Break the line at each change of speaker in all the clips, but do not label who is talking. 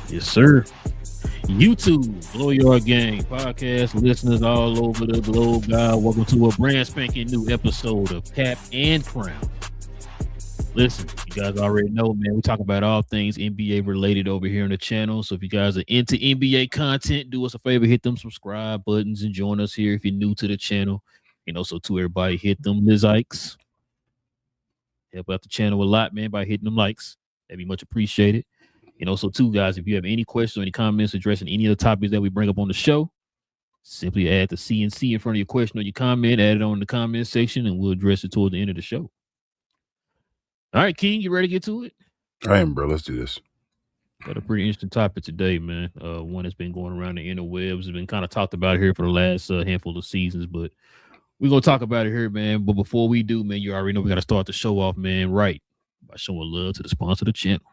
Yes, sir. YouTube, Blow Your Gang, podcast listeners all over the globe, God. Welcome to a brand spanking new episode of Cap and Crown. Listen, you guys already know, man, we talk about all things NBA related over here on the channel. So if you guys are into NBA content, do us a favor, hit them subscribe buttons and join us here if you're new to the channel. And also to everybody, hit them likes. Help out the channel a lot, man, by hitting them likes. That'd be much appreciated. And also, too, guys, if you have any questions or any comments addressing any of the topics that we bring up on the show, simply add the CNC in front of your question or your comment, add it on the comment section, and we'll address it toward the end of the show. All right, King, you ready to get to it?
I am, bro. Let's do this.
Got a pretty interesting topic today, man. One that's been going around the interwebs, has been kind of talked about here for the last handful of seasons, but we're going to talk about it here, man. But before we do, man, you already know we got to start the show off, man, right, by showing love to the sponsor of the channel.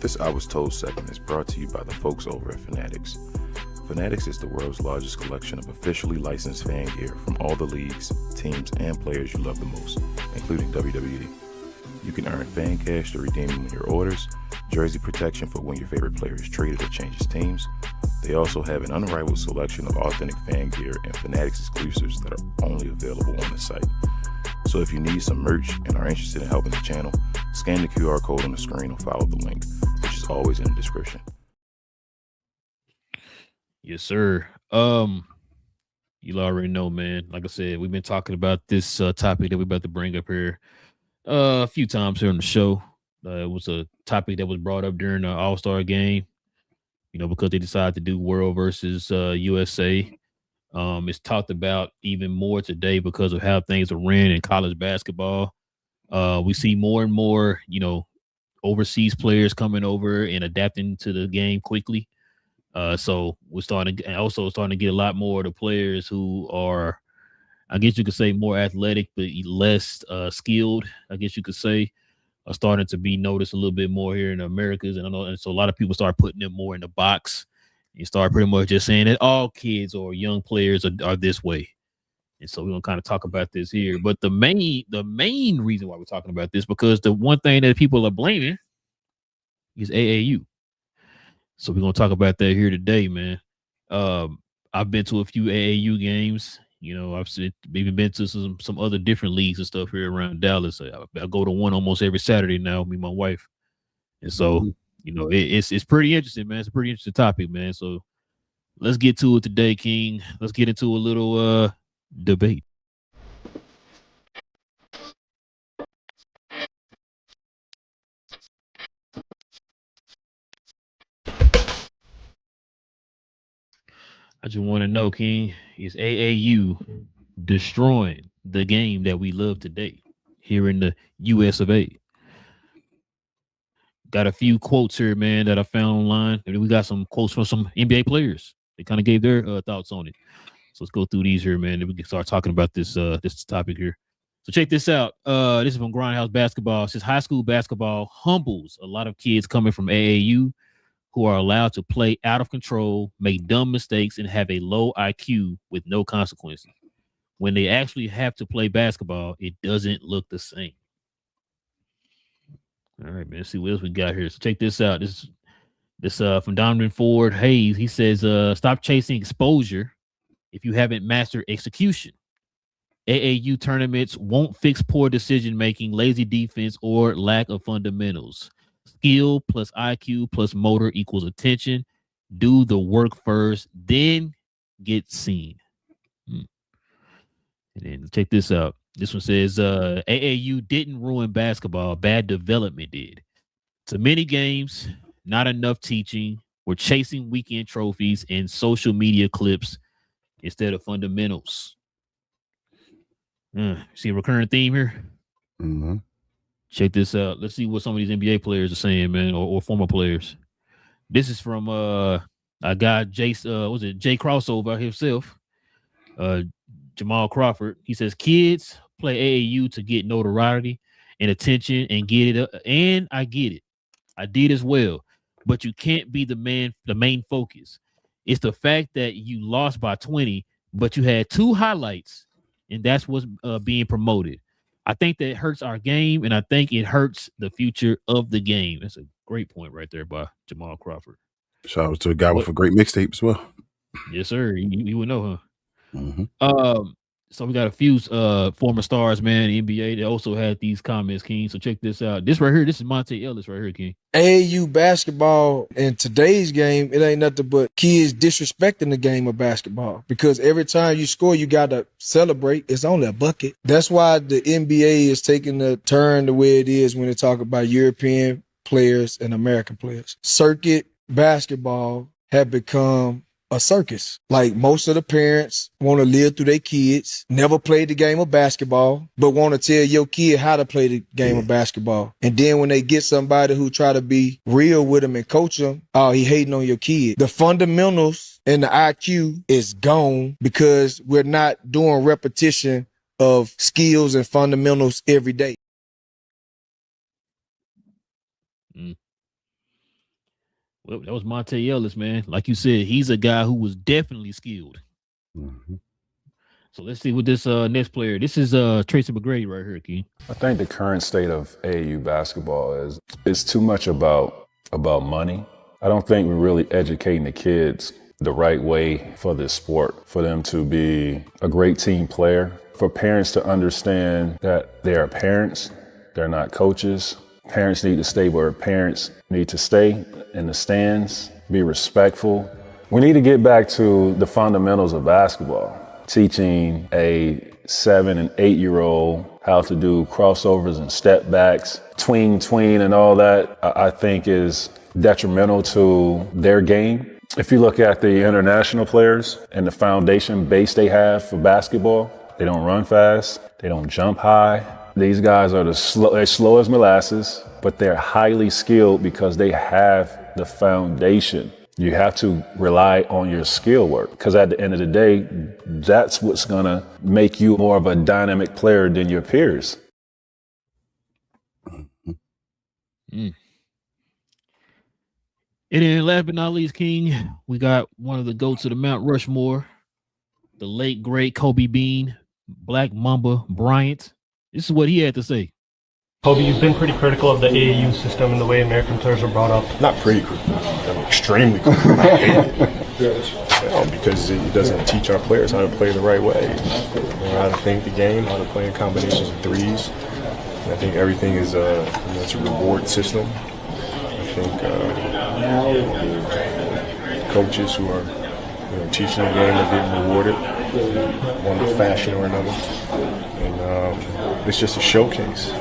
This I Was Told segment is brought to you by the folks over at Fanatics. Fanatics is the world's largest collection of officially licensed fan gear from all the leagues, teams, and players you love the most, including WWE. You can earn fan cash to redeem when your orders, jersey protection for when your favorite player is traded or changes teams. They also have an unrivaled selection of authentic fan gear and Fanatics exclusives that are only available on the site. So if you need some merch and are interested in helping the channel, scan the QR code on the screen or follow the link, which is always in the description.
Yes, sir. You already know, man. Like I said, we've been talking about this topic that we're about to bring up here a few times here on the show. It was a topic that was brought up during the All-Star game, because they decided to do World versus USA. It's talked about even more today because of how things are ran in college basketball. We see more and more, overseas players coming over and adapting to the game quickly. So we're starting to get a lot more of the players who are, I guess you could say, more athletic but less skilled, I guess you could say, are starting to be noticed a little bit more here in the Americas. And so a lot of people start putting them more in the box. You start pretty much just saying that all kids or young players are this way. And so we're going to kind of talk about this here. But the main reason why we're talking about this, because the one thing that people are blaming is AAU. So we're going to talk about that here today, man. I've been to a few AAU games. I've even been to some other different leagues and stuff here around Dallas. I go to one almost every Saturday now, me and my wife. And so, it's pretty interesting, man. It's a pretty interesting topic, man. So let's get to it today, King. Let's get into a little debate. I just want to know, King, is AAU destroying the game that we love today here in the US of A? Got a few quotes here, man, that I found online. And we got some quotes from some NBA players. They kind of gave their thoughts on it. So let's go through these here, man. Then we can start talking about this topic here. So check this out. This is from Grindhouse Basketball. It says high school basketball humbles a lot of kids coming from AAU who are allowed to play out of control, make dumb mistakes, and have a low IQ with no consequences. When they actually have to play basketball, it doesn't look the same. All right, man. Let's see what else we got here. So check this out. This from Donovan Ford Hayes. He says, stop chasing exposure if you haven't mastered execution. AAU tournaments won't fix poor decision making, lazy defense, or lack of fundamentals. Skill plus IQ plus motor equals attention. Do the work first, then get seen. And then check this out. This one says AAU didn't ruin basketball. Bad development did. Too many games, not enough teaching. We're chasing weekend trophies and social media clips instead of fundamentals. See a recurring theme here?
Mm-hmm.
Check this out. Let's see what some of these NBA players are saying, man, or former players. This is from a guy, Jay Crossover himself, Jamal Crawford. He says kids play AAU to get notoriety and attention and get it. And I get it. I did as well. But you can't be the main focus. It's the fact that you lost by 20, but you had 2 highlights, and that's what's being promoted. I think that hurts our game, and I think it hurts the future of the game. That's a great point right there by Jamal Crawford.
Shout out to a guy
What?
with a great mixtape as well.
Yes, sir. You would know, huh?
Mm-hmm.
So we got a few former stars, man, in the NBA. They also had these comments, King. So check this out. This right here, this is Monte Ellis right here, King.
AAU basketball in today's game, it ain't nothing but kids disrespecting the game of basketball because every time you score, you got to celebrate. It's only a bucket. That's why the NBA is taking the turn the way it is when they talk about European players and American players. Circuit basketball have become a circus. Like most of the parents want to live through their kids, never played the game of basketball, but want to tell your kid how to play the game of basketball. And then when they get somebody who try to be real with them and coach them, oh, he hating on your kid. The fundamentals and the IQ is gone because we're not doing repetition of skills and fundamentals every day.
Well, that was Monte Ellis, man. Like you said, he's a guy who was definitely skilled.
Mm-hmm.
So let's see what this next player. This is Tracy McGrady right here, King.
I think the current state of AAU basketball is too much about money. I don't think we're really educating the kids the right way for this sport, for them to be a great team player, for parents to understand that they are parents, they're not coaches. Parents need to stay where parents need to stay, in the stands, be respectful. We need to get back to the fundamentals of basketball, teaching a 7 and 8 year old how to do crossovers and step backs, tween, and all that, I think is detrimental to their game. If you look at the international players and the foundation base they have for basketball, they don't run fast, they don't jump high. These guys are they're slow as molasses, but they're highly skilled because they have the foundation. You have to rely on your skill work because at the end of the day, that's what's going to make you more of a dynamic player than your peers.
And then last but not least, King, we got one of the goats of the Mount Rushmore, the late, great Kobe Bean, Black Mamba Bryant. This is what he had to say.
Kobe, you've been pretty critical of the AAU system and the way American players are brought up.
Not pretty critical, I'm extremely critical. I hate it. Because it doesn't teach our players how to play the right way. How to think the game, how to play in combinations of threes. And I think everything is it's a reward system. I think coaches who are teaching the game are getting rewarded one fashion or another. And it's just a showcase.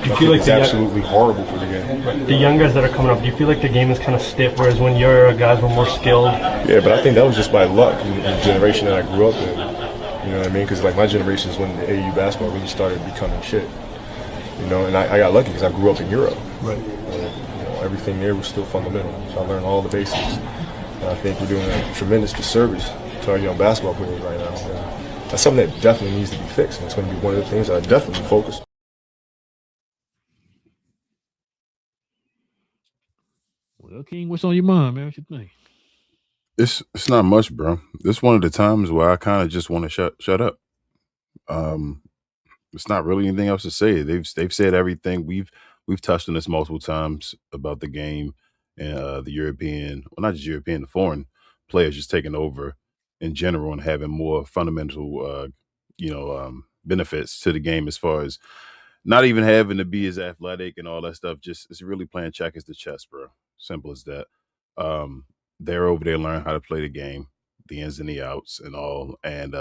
Do you feel like
it's absolutely horrible for the game.
The young guys that are coming up, do you feel like the game is kind of stiff, whereas when your guys were more skilled?
Yeah, but I think that was just by luck in the generation that I grew up in. You know what I mean? Because like my generation is when the AAU basketball really started becoming shit. And I got lucky because I grew up in Europe.
Right.
Everything there was still fundamental. So I learned all the basics. And I think we're doing a tremendous disservice to our young basketball players right now. And that's something that definitely needs to be fixed. And it's going to be one of the things that I definitely focus on.
Well, King, what's on your mind, man? What you think?
It's not much, bro. This is one of the times where I kind of just want to shut up. It's not really anything else to say. They've said everything. We've touched on this multiple times about the game and the European, well, not just European, the foreign players just taking over in general and having more fundamental, benefits to the game as far as not even having to be as athletic and all that stuff. Just it's really playing checkers to chess, bro. Simple as that. They're over there learning how to play the game, the ins and the outs and all. And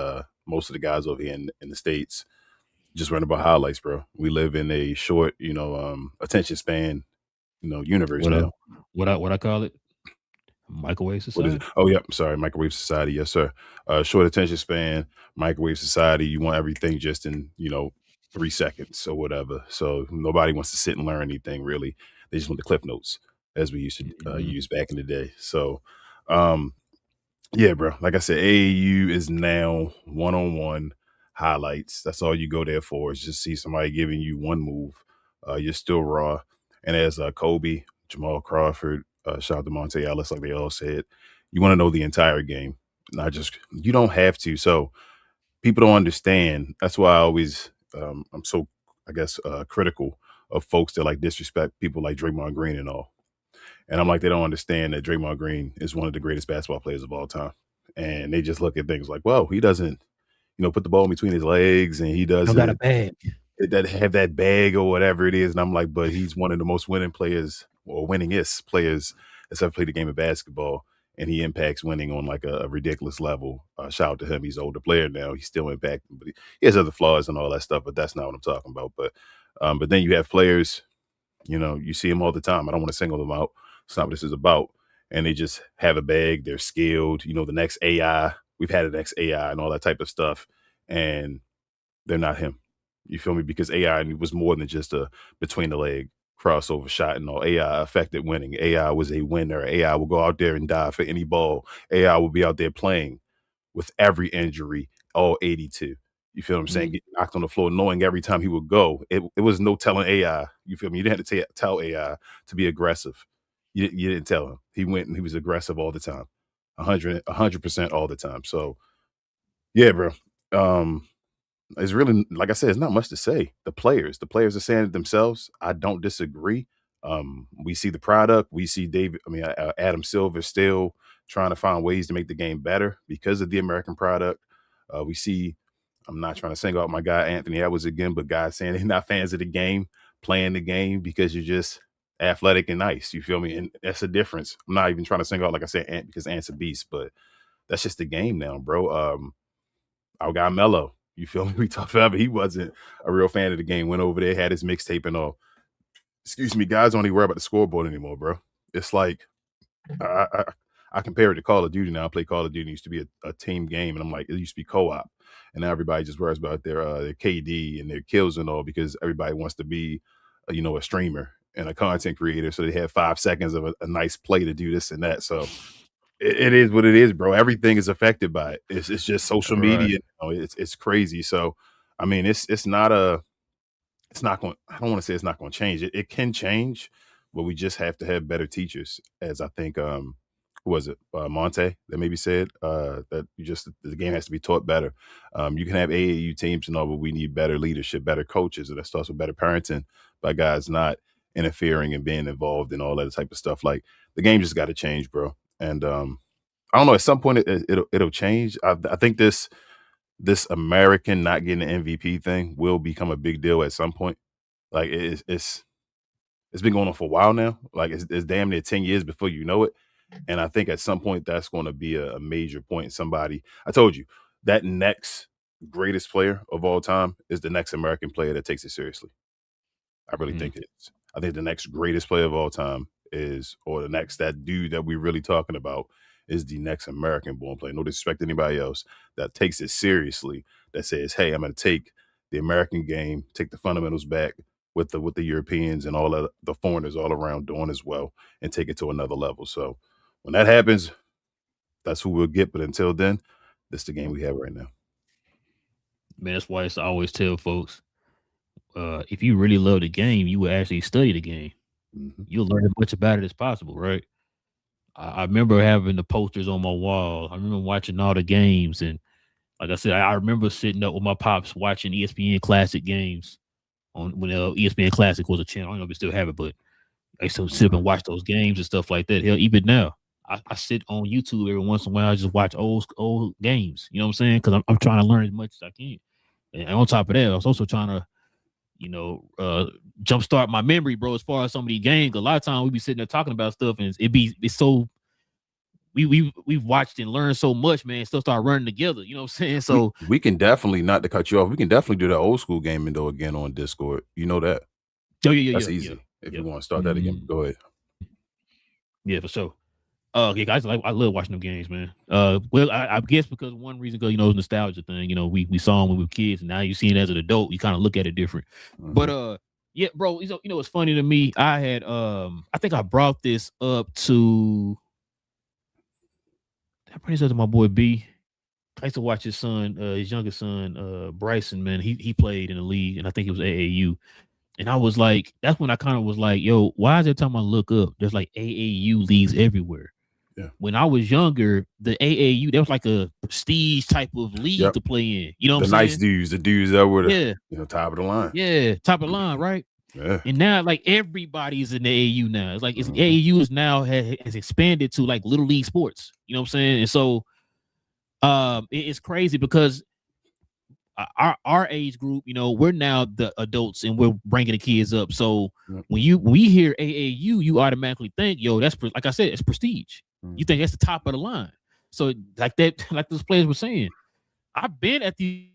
most of the guys over here in the States just run about highlights, bro. We live in a short, attention span, universe now.
What I call it? Microwave society.
What is it? Oh, yeah. Sorry, microwave society. Yes, sir. Short attention span, microwave society. You want everything just in 3 seconds or whatever. So nobody wants to sit and learn anything really. They just want the cliff notes as we used to use back in the day. So, yeah, bro. Like I said, AAU is now one-on-one highlights. That's all you go there for is just see somebody giving you one move. You're still raw. And as Kobe, Jamal Crawford, shout out to Monte Ellis, like they all said, you want to know the entire game, not just you don't have to. So people don't understand. That's why I always I'm so critical of folks that like disrespect people like Draymond Green and all. And I'm like, they don't understand that Draymond Green is one of the greatest basketball players of all time. And they just look at things like, well, he doesn't, put the ball in between his legs, and he
Don't got a
doesn't
bag.
that have that bag or whatever it is. And I'm like, but he's one of the most winning players or winningest players that's ever played the game of basketball. And he impacts winning on like a ridiculous level. Shout out to him. He's an older player now. He's still impacting, but he has other flaws and all that stuff, but that's not what I'm talking about. But then you have players, you see them all the time. I don't want to single them out. It's not what this is about. And they just have a bag. They're skilled. The next AI. We've had an next AI and all that type of stuff. And they're not him. You feel me? Because AI was more than just a between the leg crossover shot and all. AI affected winning. AI was a winner. AI will go out there and die for any ball. AI will be out there playing with every injury, all 82. You feel what I'm saying? Getting knocked on the floor, knowing every time he would go. It was no telling AI. You feel me? You didn't have to tell AI to be aggressive. You didn't tell him. He went and he was aggressive all the time. 100% all the time. So, yeah, bro. It's really, like I said, it's not much to say. The players are saying it themselves. I don't disagree. We see the product. We see Adam Silver still trying to find ways to make the game better because of the American product. We see, I'm not trying to single out my guy Anthony Edwards again, but guys saying they're not fans of the game, playing the game because you're just athletic and nice. You feel me? And that's a difference. I'm not even trying to single out, like I said, Ant, because Ant's a beast, but that's just the game now, bro. Our guy Mello, you feel me? We talked forever. He wasn't a real fan of the game. Went over there, had his mixtape and all. Excuse me, guys don't even worry about the scoreboard anymore, bro. It's like I compare it to Call of Duty now. I play Call of Duty. It used to be a team game, and I'm like, it used to be co-op. And now everybody just worries about their KD and their kills and all because everybody wants to be, a streamer and a content creator. So they have 5 seconds of a nice play to do this and that. So it is what it is, bro. Everything is affected by it. It's just social media. It's crazy. So, I mean, it's not going. I don't want to say it's not going to change. It can change, but we just have to have better teachers. As I think, who was it? Monte that maybe said that the game has to be taught better. You can have AAU teams and all, but we need better leadership, better coaches, and that starts with better parenting by guys not interfering and being involved in all that type of stuff. Like the game just got to change, bro. And I don't know. At some point, it'll change. I think this American not getting an MVP thing will become a big deal at some point. Like it's been going on for a while now. Like it's damn near 10 years before you know it. And I think at some point that's going to be a major point. I told you that next greatest player of all time is the next American player that takes it seriously. I really think it is. I think the next greatest player of all time that dude that we're really talking about is the next American born player. No disrespect to anybody else that takes it seriously, that says, hey, I'm going to take the American game, take the fundamentals back with the Europeans and all of the foreigners all around doing as well and take it to another level. So when that happens, that's who we'll get. But until then, this is the game we have right now.
Man, that's why I always tell folks, if you really love the game, you will actually study the game.
Mm-hmm.
You'll learn as much about it as possible, right? I remember having the posters on my wall. I remember watching all the games. And like I said, I remember sitting up with my pops watching ESPN Classic games when ESPN Classic was a channel. I don't know if they still have it, but I used to sit up and watch those games and stuff like that. Hell, even now, I sit on YouTube every once in a while. I just watch old games. You know what I'm saying? Because I'm trying to learn as much as I can. And on top of that, I was also trying to, jumpstart my memory, bro, as far as some of these games. A lot of times we be sitting there talking about stuff, and it's so we've watched and learned so much, man. Stuff start running together. You know what I'm saying? So
we can definitely, not to cut you off, we can definitely do that old school gaming though again on Discord. You know that?
Oh yeah,
that's easy. If you want to start that again, go ahead.
Yeah, for sure. Yeah, guys, I love watching them games, man. Well, I guess because one reason, because it's nostalgia thing. We saw them when we were kids, and now you see it as an adult, you kind of look at it different. Mm-hmm. But yeah, bro, it's funny to me. I had I think I brought this up to. I bring this up to my boy B. I used to watch his son, his youngest son, Bryson. Man, he played in the league, and I think it was AAU. And I was like, that's when I kind of was like, yo, why is every time I look up, there's like AAU leagues everywhere?
Yeah.
When I was younger, the AAU, there was like a prestige type of league to play in. You know what I'm saying?
The nice dudes, the dudes that were the top of the line.
Yeah, top of the line, right?
Yeah.
And now, like, everybody's in the AAU now. It's like AAU is now has expanded to like little league sports. You know what I'm saying? And so, it's crazy because our age group, you know, we're now the adults and we're bringing the kids up. So when we hear AAU, you automatically think, yo, that's like I said, it's prestige. You think that's the top of the line. So like that, like those players were saying, I've been at these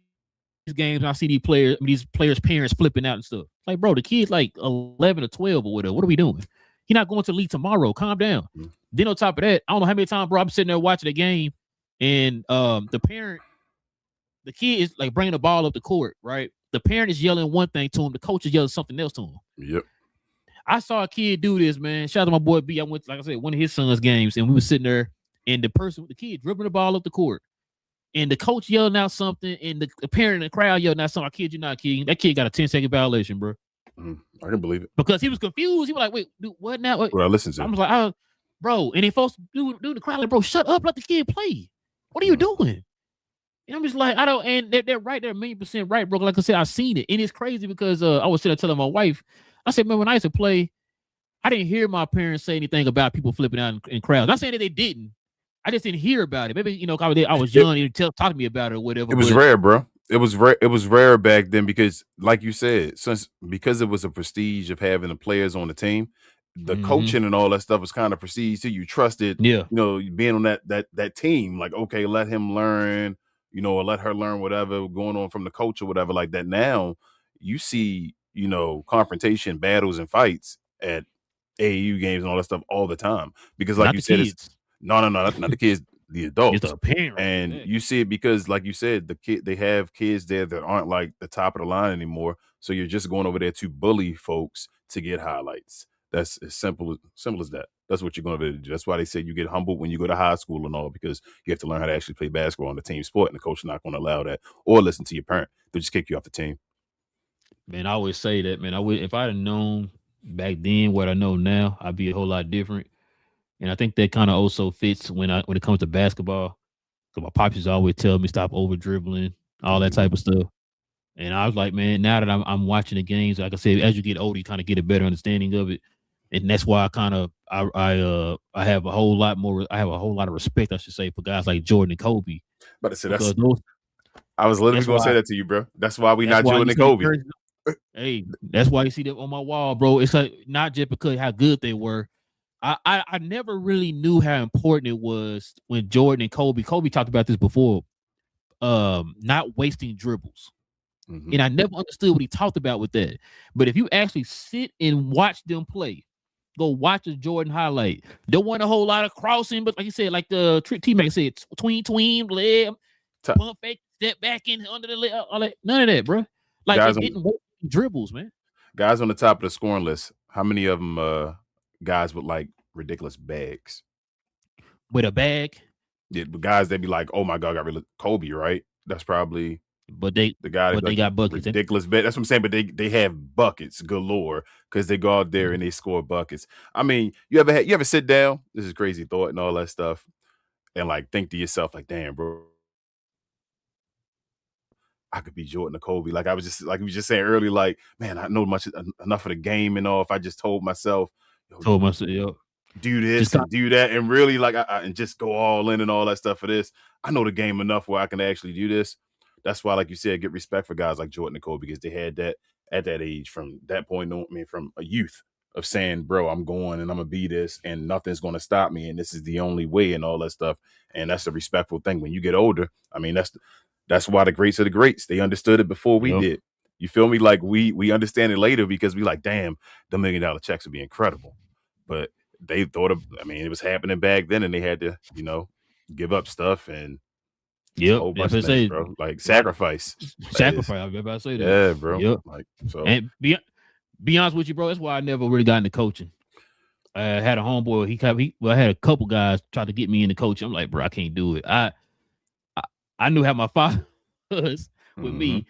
games and I see these players' parents flipping out and stuff. Like, bro, the kid's like 11 or 12 or whatever. What are we doing? He's not going to the league tomorrow. Calm down. Then on top of that, I don't know how many times, bro, I'm sitting there watching the game and the kid is like bringing the ball up the court, right? The parent is yelling one thing to him. The coach is yelling something else to him.
Yep.
I saw a kid do this, man. Shout out to my boy B. I went, like I said, one of his son's games, and we were sitting there, and the kid dribbling the ball up the court, and the coach yelling out something, and the parent in the crowd yelling out something. I kid you not, kid. That kid got a 10-second violation, bro.
I can believe it.
Because he was confused. He was like, wait, dude, what now?
What I listened to.
I was like, bro, and they folks do the crowd like, bro, shut up, let the kid play. What are you doing? And I'm just like, I don't, and they're right there, 1,000,000% right, bro. Like I said, I've seen it. And it's crazy because I was sitting there telling my wife, I said, man, when I used to play, I didn't hear my parents say anything about people flipping out in crowds. Not saying that they didn't. I just didn't hear about it. Maybe, you know, I was young and talk to me about it or whatever.
It was rare, bro. It was rare. It was rare back then because, like you said, because it was a prestige of having the players on the team, the coaching and all that stuff was kind of prestige too. You trusted, you know, being on that team. Like, okay, let him learn, you know, or let her learn whatever going on from the coach or whatever like that. Now you see, you know, confrontation, battles, and fights at AAU games and all that stuff all the time because, like
not
you said,
kids.
it's not the kids, the adults.
It's the parent,
and you see it because, like you said, they have kids there that aren't like the top of the line anymore. So you're just going over there to bully folks to get highlights. That's as simple as that. That's what you're going to do. That's why they say you get humbled when you go to high school and all, because you have to learn how to actually play basketball on the team sport, and the coach is not going to allow that or listen to your parent. They'll just kick you off the team.
Man, I always say that, man. If I'd have known back then what I know now, I'd be a whole lot different. And I think that kind of also fits when it comes to basketball. Because my pops used to always tell me stop over dribbling, all that type of stuff. And I was like, man, now that I'm watching the games, like I said, as you get older, you kind of get a better understanding of it. And that's why I have a whole lot of respect, I should say, for guys like Jordan and Kobe.
But I said I was literally going to say that to you, bro. That's why not Jordan and Kobe.
Hey, that's why you see them on my wall, bro. It's like not just because how good they were. I never really knew how important it was when Jordan and Kobe talked about this before, not wasting dribbles. And I never understood what he talked about with that. But if you actually sit and watch them play, go watch a Jordan highlight. Don't want a whole lot of crossing, but like you said, like the teammate said, tween, leg, pump fake, step back in under the leg, all that. None of that, bro. Like guys didn't waste dribbles, man.
Guys on the top of the scoring list, how many of them guys with like ridiculous bags?
With a bag?
Yeah, the guys they'd be like, oh my God, Kobe, right? That's probably
they got buckets.
Ridiculous bag. That's what I'm saying. But they have buckets galore because they go out there and they score buckets. I mean, you ever sit down? This is crazy thought and all that stuff, and like think to yourself, like, damn, bro, I could be Jordan or Kobe. Like we were just saying earlier, like, man, I know enough of the game and all. If I just told myself, do this and do that, and really like and just go all in and all that stuff for this. I know the game enough where I can actually do this. That's why, like you said, get respect for guys like Jordan and Kobe because they had that at that age from that point on. I mean, from a youth of saying, bro, I'm going and I'm gonna be this, and nothing's gonna stop me, and this is the only way, and all that stuff. And that's a respectful thing. When you get older, I mean, that's why the greats are the greats. They understood it before we did. You feel me? Like we understand it later because we like, damn, the $1 million checks would be incredible. But they thought it was happening back then, and they had to, you know, give up stuff and a whole bunch of things, bro. Like sacrifice.
I was about to say that.
Yeah, bro.
Yep.
Like so.
And be honest with you, bro. That's why I never really got into coaching. I had a homeboy. I had a couple guys try to get me into coaching. I'm like, bro, I can't do it. I knew how my father was with me.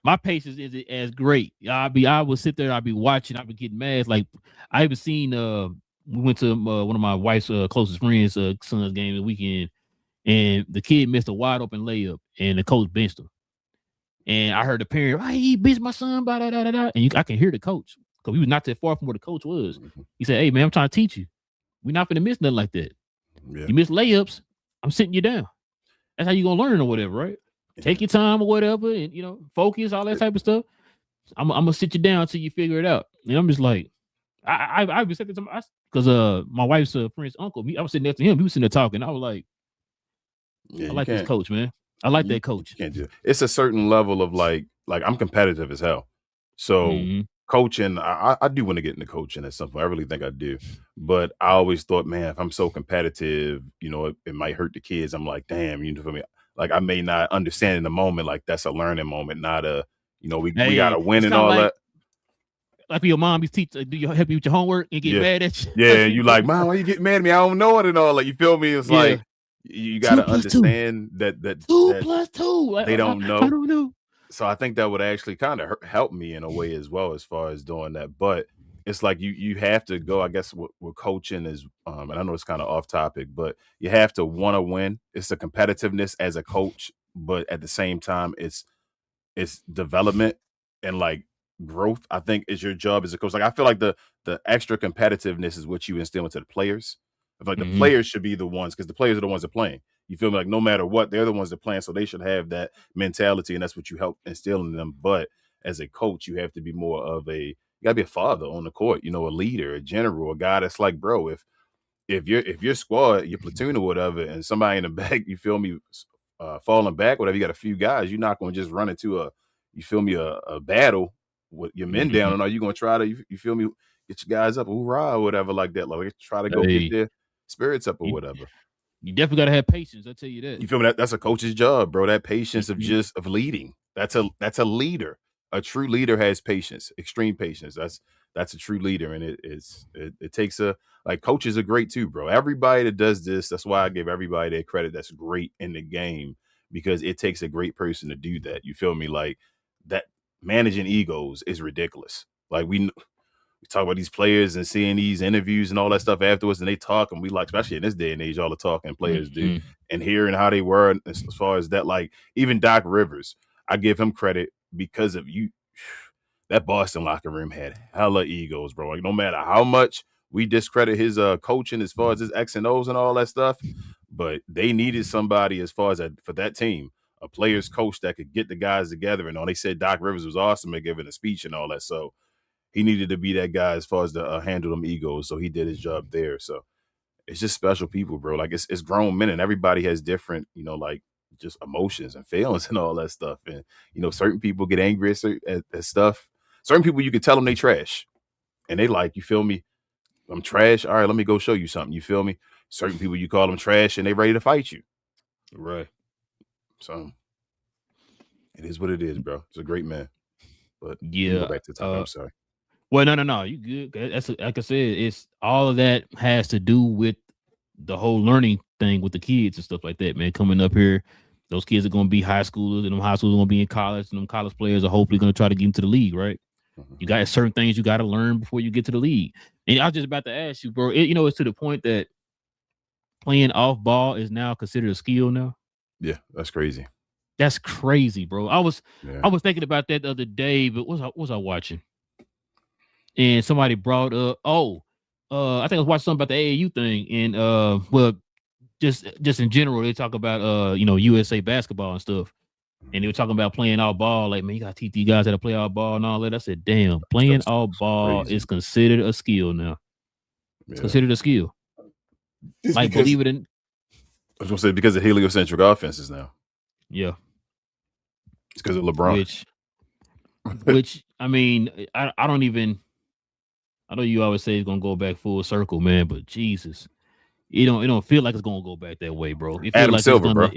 My patience isn't as great. I would sit there, I'd be watching, I'd be getting mad. Like I even seen we went to one of my wife's closest friends' son's game the weekend, and the kid missed a wide open layup, and the coach benched him. And I heard the parent, he benched my son, blah, blah, blah, blah. And I can hear the coach. because we was not that far from where the coach was.
Mhm.
He said, "Hey man, I'm trying to teach you. We're not gonna miss nothing like that.
Yeah.
You miss layups, I'm sitting you down. That's how you gonna learn or whatever, right? Take your time or whatever, and focus, all that type of stuff. I'm gonna sit you down until you figure it out." And I'm just like, I was saying to him, because my wife's friend's uncle, I was sitting next to him. He was sitting there talking. I was like,
Yeah,
I like this coach, man. I like that coach.
You can't do it. It's a certain level of like I'm competitive as hell. So
Mhm.
coaching, I do want to get into coaching at some point. I really think I do. But I always thought, man, if I'm so competitive, it might hurt the kids. I'm like, damn, for me, like I may not understand in the moment, like that's a learning moment, not a, we gotta win
It's
and
kinda
all
like,
that.
Like your mom used to teach, help you with your homework and get
Yeah.
mad at you.
Yeah, you like, Mom, why you get mad at me? I don't know it and all. Like, you feel me? It's
Yeah.
like you gotta
2 plus 2.
understand that
2 plus 2. Like,
they don't know.
I don't know.
So I think that would actually kind of help me in a way as well, as far as doing that. But it's like you have to go, I guess, with coaching is, and I know it's kind of off topic, but you have to want to win. It's the competitiveness as a coach, but at the same time, it's development and like growth. I think is your job as a coach. Like I feel like the extra competitiveness is what you instill into the players. I feel like the players should be the ones, because the players are the ones that are playing. You feel me? Like no matter what, they're the ones that are playing, so they should have that mentality, and that's what you help instill in them. But as a coach, you have to be more of you gotta be a father on the court, a leader, a general, a guy that's like, bro, if your squad, your platoon or whatever, and somebody in the back, you feel me, falling back, whatever, you got a few guys, you're not going to just run into a battle with your men down, and are you going to try to, you feel me, get your guys up, hoorah, or whatever like that, like try to go get their spirits up or whatever.
You definitely got to have patience. I tell you that.
You feel me? That's a coach's job, bro. That patience of leading. That's a leader. A true leader has patience, extreme patience. That's a true leader, and it takes like coaches are great too, bro. Everybody that does this, that's why I give everybody their credit. That's great in the game, because it takes a great person to do that. You feel me? Like that managing egos is ridiculous. Like we talk about these players and seeing these interviews and all that stuff afterwards, and they talk, and we like, especially in this day and age, all the talking players do, and hearing how they were as far as that. Like even Doc Rivers, I give him credit because of you. That Boston locker room had hella egos, bro. Like no matter how much we discredit his coaching as far as his X and O's and all that stuff, but they needed somebody as far as for that team, a players coach that could get the guys together. And all they said Doc Rivers was awesome at giving a speech and all that. So he needed to be that guy as far as to handle them egos. So he did his job there. So it's just special people, bro. Like it's grown men, and everybody has different, like just emotions and feelings and all that stuff. And certain people get angry at stuff. Certain people, you can tell them they trash, and they like, you feel me? I'm trash. All right, let me go show you something. You feel me? Certain people, you call them trash, and they ready to fight you.
Right.
So it is what it is, bro. It's a great man. But
yeah,
go back to the topic. I'm sorry.
Well, no, you good. That's like I said, it's all of that has to do with the whole learning thing with the kids and stuff like that, man. Coming up here, those kids are going to be high schoolers, and them high schoolers are going to be in college, and them college players are hopefully going to try to get into the league, right? You got certain things you got to learn before you get to the league. And I was just about to ask you, bro. It's to the point that playing off ball is now considered a skill now.
Yeah, that's crazy.
That's crazy, bro. I was thinking about that the other day, but what was I watching? And somebody brought up, I think I was watching something about the AAU thing, and well, just in general, they talk about USA basketball and stuff. And they were talking about playing all ball. Like, man, you got to teach these guys how to play all ball and all that. I said, damn, playing all ball is considered a skill now. It's considered a skill.
It's
like, believe it or not.
I was going to say, because of heliocentric offenses now.
Yeah.
It's because of LeBron.
Which I mean, I don't even, I know you always say it's going to go back full circle, man, but Jesus. It don't feel like it's going to go back that way, bro. It
Adam
like
Silver, bro.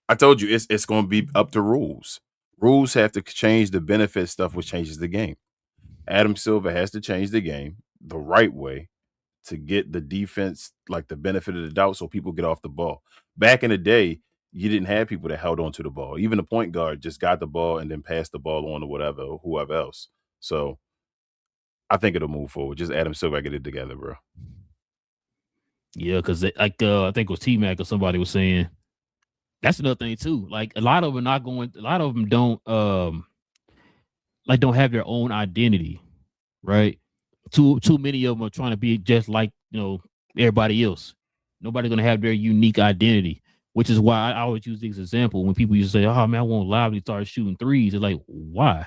I told you it's going to be up to rules. Rules have to change the benefit stuff, which changes the game. Adam Silver has to change the game the right way to get the defense, like the benefit of the doubt, so people get off the ball. Back in the day, you didn't have people that held on to the ball. Even the point guard just got the ball and then passed the ball on to whoever else. So I think it'll move forward. Just Adam Silver get it together, bro.
Yeah, because I think it was T-Mac or somebody was saying, that's another thing too. Like a lot of them don't don't have their own identity, right? Too many of them are trying to be just like everybody else. Nobody's gonna have their unique identity, which is why I always use this example when people used to say, "Oh man, I want Lively to start shooting threes." It's like, why?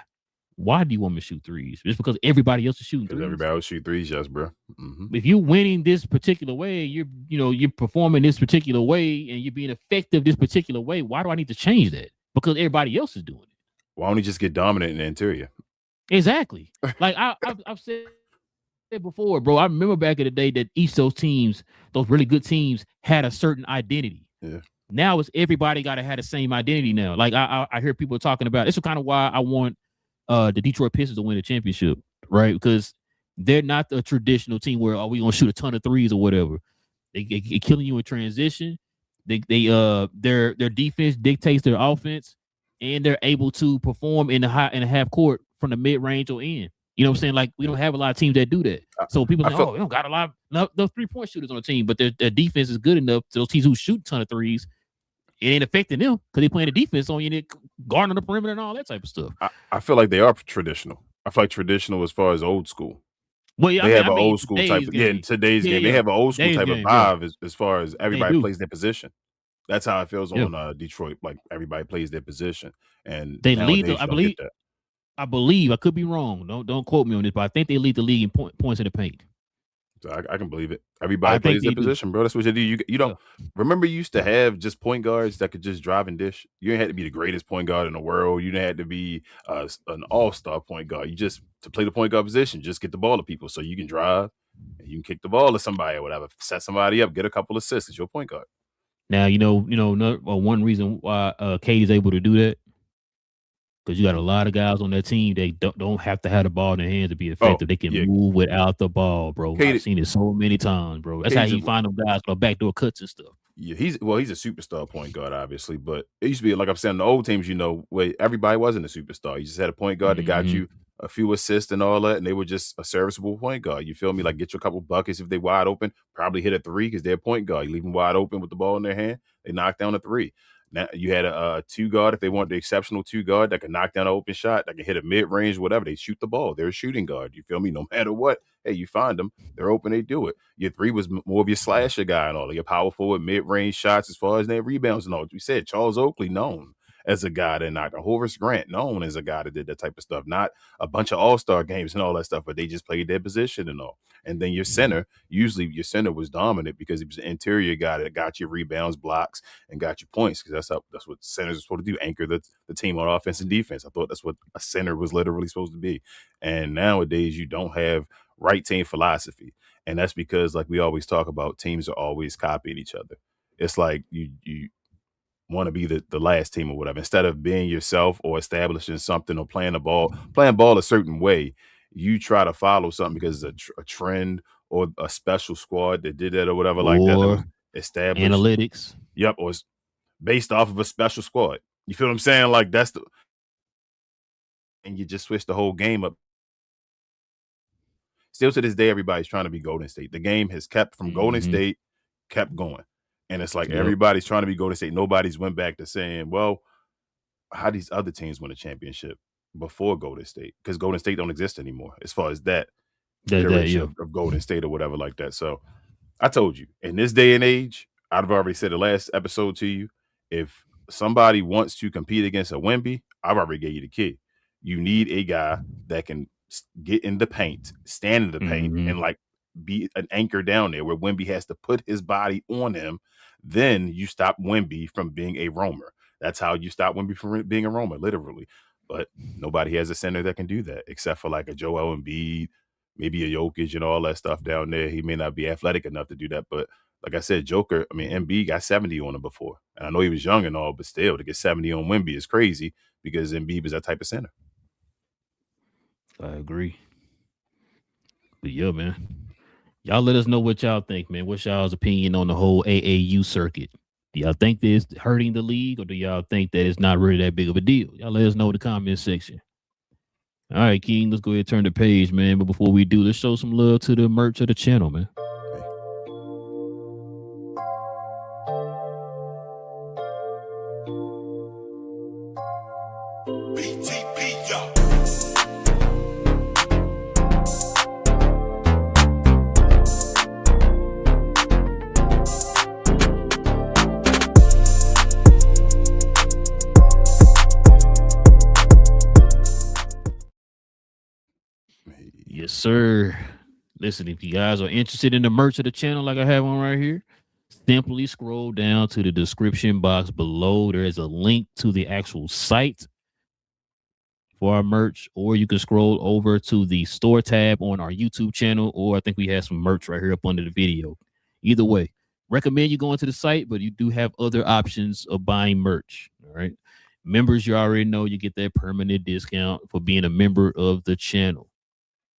Why do you want me to shoot threes? Just because everybody else is shooting
Because
threes?
everybody else shoot threes, yes, bro. Mm-hmm.
If you're winning this particular way, you're performing this particular way, and you're being effective this particular way. Why do I need to change that? Because everybody else is doing it.
Why don't you just get dominant in the interior?
Exactly. Like I've said before, bro. I remember back in the day that each of those teams, those really good teams, had a certain identity.
Yeah.
Now it's everybody got to have the same identity now. Like I hear people talking about. It's kind of why I want the Detroit Pistons to win the championship, right? Because they're not the traditional team where we gonna shoot a ton of threes or whatever. They killing you in transition. Their defense dictates their offense, and they're able to perform in the half court from the mid range or in. You know what I'm saying? Like, we don't have a lot of teams that do that. So people say, we don't got a lot of those 3-point shooters on the team, but their defense is good enough to those teams who shoot a ton of threes. It ain't affecting them because they playing the defense on you, and guarding the perimeter and all that type of stuff.
I feel like they are traditional. I feel like traditional as far as old school.
Well, yeah,
they have an old school type. In today's game, they have an old school type of vibe as far as everybody plays their position. That's how it feels on Detroit. Like, everybody plays their position, and
they lead. I believe, I could be wrong. Don't quote me on this, but I think they lead the league in points in the paint.
So I can believe it. Everybody plays their position, bro. That's what they do. You don't remember you used to have just point guards that could just drive and dish. You didn't have to be the greatest point guard in the world. You didn't have to be an all-star point guard. You just, to play the point guard position, just get the ball to people so you can drive and you can kick the ball to somebody or whatever, set somebody up, get a couple assists. It's your point guard.
Now one reason why Katie's able to do that, because you got a lot of guys on that team. They don't have to have the ball in their hands to be effective. They can move without the ball, bro. I've seen it so many times, bro. That's how you find them guys for backdoor cuts and stuff.
Yeah, he's a superstar point guard, obviously. But it used to be, like I'm saying, the old teams, where everybody wasn't a superstar. You just had a point guard that got you a few assists and all that, and they were just a serviceable point guard. You feel me? Like, get you a couple buckets if they wide open, probably hit a three because they're a point guard. You leave them wide open with the ball in their hand, they knock down a three. Now you had a two guard if they want the exceptional two guard that can knock down an open shot, that can hit a mid range, whatever. They shoot the ball. They're a shooting guard. You feel me? No matter what, hey, you find them. They're open. They do it. Your three was more of your slasher guy and all. Your power forward, mid range shots as far as their rebounds and all. We said Charles Oakley, known as a guy that knocked. Horace Grant, known as a guy that did that type of stuff. Not a bunch of all-star games and all that stuff, but they just played their position and all. And then your center, usually your center was dominant because he was an interior guy that got you rebounds, blocks, and got you points, because that's what centers are supposed to do, anchor the team on offense and defense. I thought that's what a center was literally supposed to be. And nowadays you don't have right team philosophy. And that's because, like we always talk about, teams are always copying each other. It's like you want to be the last team or whatever. Instead of being yourself or establishing something or playing ball a certain way, you try to follow something because it's a trend or a special squad that did that or whatever, like that was established.
Analytics.
Yep, or it's based off of a special squad. You feel what I'm saying? Like, and you just switch the whole game up. Still to this day, everybody's trying to be Golden State. The game has kept from Golden State, kept going. And it's like everybody's trying to be Golden State. Nobody's went back to saying, well, how these other teams win a championship before Golden State? Because Golden State don't exist anymore as far as that iteration of Golden State or whatever like that. So I told you, in this day and age, I've already said the last episode to you, if somebody wants to compete against a Wemby, I've already gave you the key. You need a guy that can get in the paint, stand in the paint, and like be an anchor down there where Wemby has to put his body on him. Then you stop Wemby from being a roamer. That's how you stop Wemby from being a roamer, literally. But nobody has a center that can do that except for like a Joel Embiid, maybe a Jokic and all that stuff down there. He may not be athletic enough to do that, but like I said, Embiid got 70 on him before. And I know he was young and all, but still, to get 70 on Wemby is crazy because Embiid is that type of center.
I agree. But yeah, man. Y'all let us know what y'all think, man. What's y'all's opinion on the whole AAU circuit? Do y'all think that it's hurting the league, or do y'all think that it's not really that big of a deal? Y'all let us know in the comment section. All right, King, let's go ahead and turn the page, man. But before we do, let's show some love to the merch of the channel, man. sir. Listen, if you guys are interested in the merch of the channel, like I have on right here, simply scroll down to the description box below. There is a link to the actual site for our merch, or you can scroll over to the store tab on our YouTube channel, or I think we have some merch right here up under the video. Either way, recommend you going to the site, but you do have other options of buying merch. All right. Members, you already know you get that permanent discount for being a member of the channel.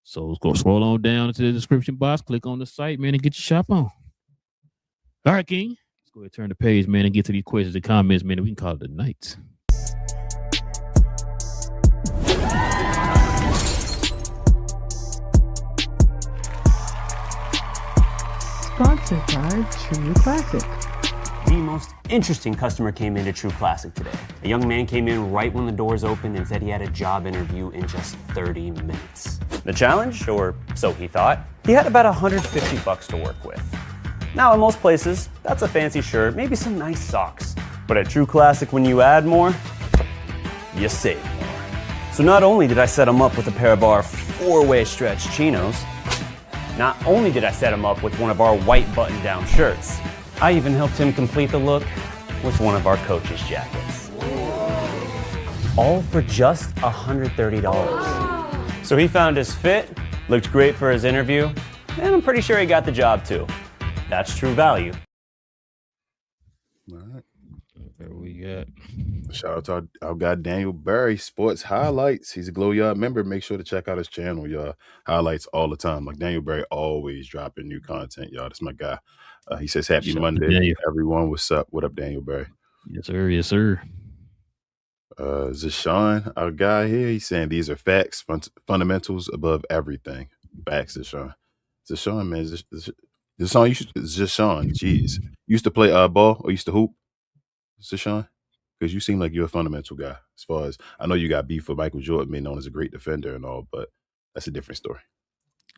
So go scroll on down to the description box, click on the site, man, and get your shop on. All right, King. Let's go ahead and turn the page, man, and get to these questions and comments, man, and we can call it a night.
Sponsored by True Classic.
The most interesting customer came into True Classic today. A young man came in right when the doors opened and said he had a job interview in just 30 minutes. The challenge, or so he thought, he had about $150 to work with. Now, in most places, that's a fancy shirt, maybe some nice socks. But at True Classic, when you add more, you save more. So not only did I set him up with a pair of our 4-way stretch chinos, not only did I set him up with one of our white button-down shirts, I even helped him complete the look with one of our coach's jackets. All for just $130. So he found his fit, looked great for his interview, and I'm pretty sure he got the job too. That's true value.
All right.
There we got.
Shout out to our guy Daniel Barry, Sports Highlights. He's a Glow Yard member. Make sure to check out his channel, y'all. Highlights all the time. Like Daniel Barry always dropping new content, y'all. That's my guy. He says happy Monday, everyone. What's up? What up, Daniel Barry?
Yes, sir. Yes, sir.
Zashawn, our guy here, he's saying these are facts, fundamentals above everything. Facts, Zashawn. Zashawn, man. Zashawn, jeez. Used to play ball or used to hoop, Zashawn? Because you seem like you're a fundamental guy. As far as I know, you got beef with Michael Jordan, being known as a great defender and all, but that's a different story.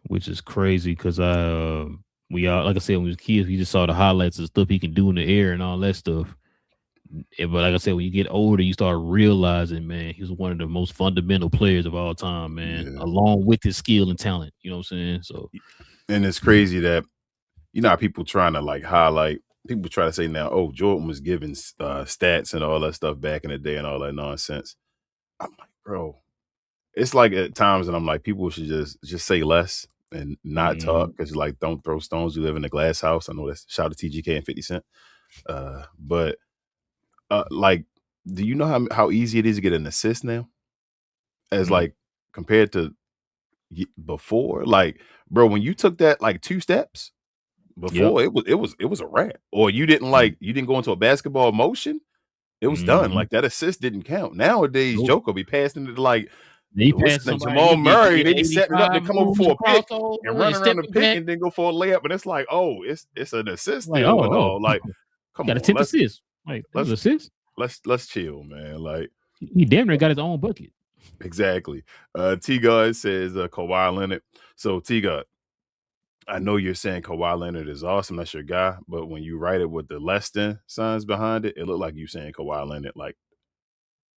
Which is crazy because we all, like I said, when we was kids, we just saw the highlights of stuff he can do in the air and all that stuff. But like I said, when you get older, you start realizing, man, he was one of the most fundamental players of all time, man, along with his skill and talent. You know what I'm saying? So,
and it's crazy that, you know, how people trying to like highlight, people try to say now, oh, Jordan was giving stats and all that stuff back in the day and all that nonsense. I'm like, bro, it's like at times that I'm like, people should just say less and not talk because like don't throw stones. You live in a glass house. I know that's shout out to TGK and 50 Cent. But like, do you know how easy it is to get an assist now? As like compared to before? Like, bro, when you took that like 2 steps before, it was a wrap. Or you didn't go into a basketball motion, it was done. Like that assist didn't count. Nowadays, Joker be passing it to like Jamal Murray. They be setting it up to come over for a pick and run around the pick and then go for a layup. And it's like, oh, it's an assist
like,
deal and all. Like, come
got
on,
a 10 assist. Like, let's assist.
Let's chill, man. Like
he damn near got his own bucket.
Exactly. T-God says Kawhi Leonard. So T-God, I know you're saying Kawhi Leonard is awesome. That's your guy. But when you write it with the less than signs behind it, it looked like you saying Kawhi Leonard like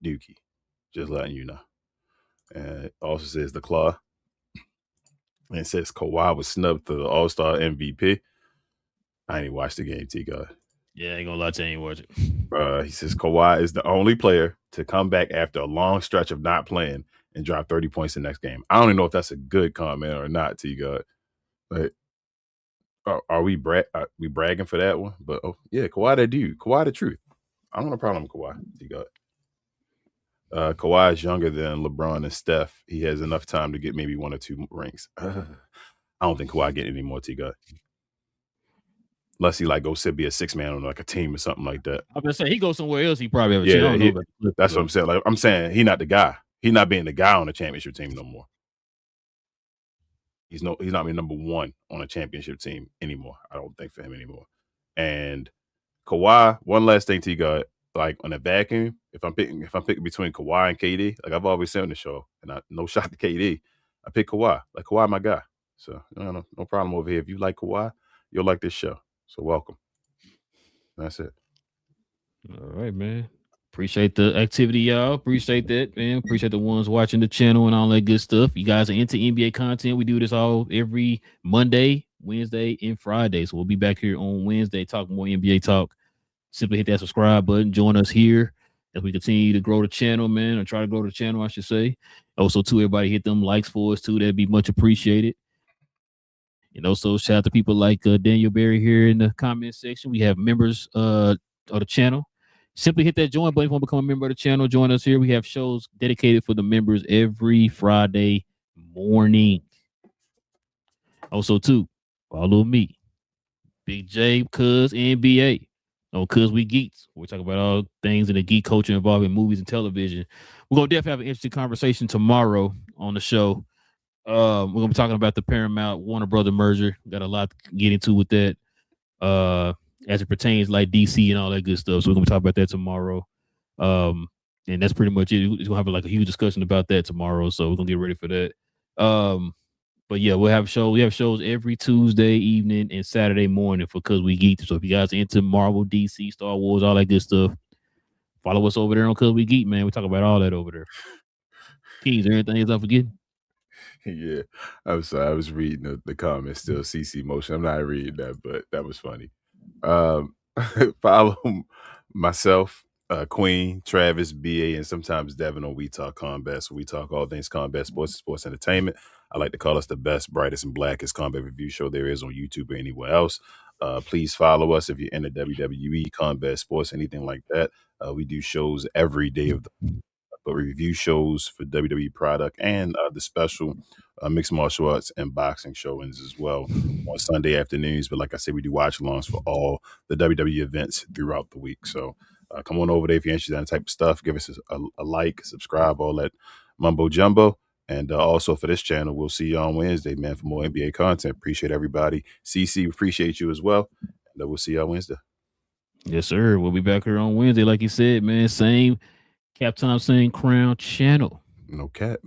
Dookie. Just letting you know. And it also says the Claw. And it says Kawhi was snubbed to the All-Star MVP. I ain't watched the game, T-God.
Yeah, I ain't gonna lie to you, watch it.
He says Kawhi is the only player to come back after a long stretch of not playing and drop 30 points the next game. I don't even know if that's a good comment or not, T-God. But are we bragging for that one? But yeah, Kawhi that dude. Kawhi the truth. I don't have a problem with Kawhi, T-God. Kawhi is younger than LeBron and Steph. He has enough time to get maybe 1 or 2 rings. I don't think Kawhi get any more, T-God. Unless he like go be a 6-man on like a team or something like that.
I'm gonna say he goes somewhere else. He probably have a chance.
That's what I'm saying. Like I'm saying he not the guy. He's not being the guy on the championship team no more. He's not being number 1 on a championship team anymore. I don't think for him anymore. And Kawhi, one last thing to you, like on a vacuum, if I'm picking between Kawhi and KD, like I've always said on the show, and no shot to KD, I pick Kawhi. Like Kawhi, my guy. So no problem over here. If you like Kawhi, you'll like this show. So welcome. That's it.
All right, man. Appreciate the activity, y'all. Appreciate that, man. Appreciate the ones watching the channel and all that good stuff. You guys are into NBA content. We do this all every Monday, Wednesday, and Friday. So we'll be back here on Wednesday talking more NBA talk. Simply hit that subscribe button. Join us here as we continue to grow the channel, man, or try to grow the channel, I should say. Also, too, everybody hit them likes for us, too. That'd be much appreciated. And also, shout out to people like Daniel Berry here in the comment section. We have members of the channel. Simply hit that join button if you want to become a member of the channel. Join us here. We have shows dedicated for the members every Friday morning. Also, too, follow me, Big J, Cuz NBA. On Cuz We Geeks. We talk about all things in the geek culture involving movies and television. We're going to definitely have an interesting conversation tomorrow on the show. We're going to be talking about the Paramount Warner Brother merger. Got a lot to get into with that as it pertains like DC and all that good stuff. So we're going to talk about that tomorrow. And that's pretty much it. We're going to have like a huge discussion about that tomorrow. So we're going to get ready for that. But yeah, we'll have shows. We have shows every Tuesday evening and Saturday morning for Cuz We Geek. So if you guys are into Marvel, DC, Star Wars, all that good stuff, follow us over there on Cuz We Geek, man. We talk about all that over there. King, is there anything else I'm forgetting?
Yeah, I'm sorry. I was reading the comments still. CC motion. I'm not reading that, but that was funny. Follow myself, Queen, Travis, BA, and sometimes Devin on We Talk Combat. So we talk all things combat sports and sports entertainment. I like to call us the best, brightest, and blackest combat review show there is on YouTube or anywhere else. Please follow us if you're into WWE, combat sports, anything like that. We do shows every day of the but review shows for WWE product and the special mixed martial arts and boxing showings as well on Sunday afternoons. But like I said, we do watch alongs for all the WWE events throughout the week. So come on over there if you're interested in that type of stuff. Give us a like, subscribe, all that mumbo jumbo. And also for this channel, we'll see you on Wednesday, man, for more NBA content. Appreciate everybody. CC, appreciate you as well. And we'll see you on Wednesday.
Yes, sir. We'll be back here on Wednesday, like you said, man. Same Cap Time, same Crown channel.
No cap.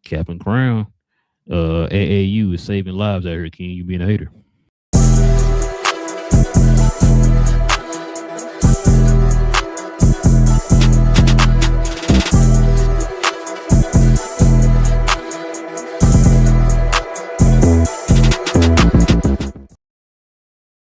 Cap and Crown. AAU is saving lives out here, King. You being a hater.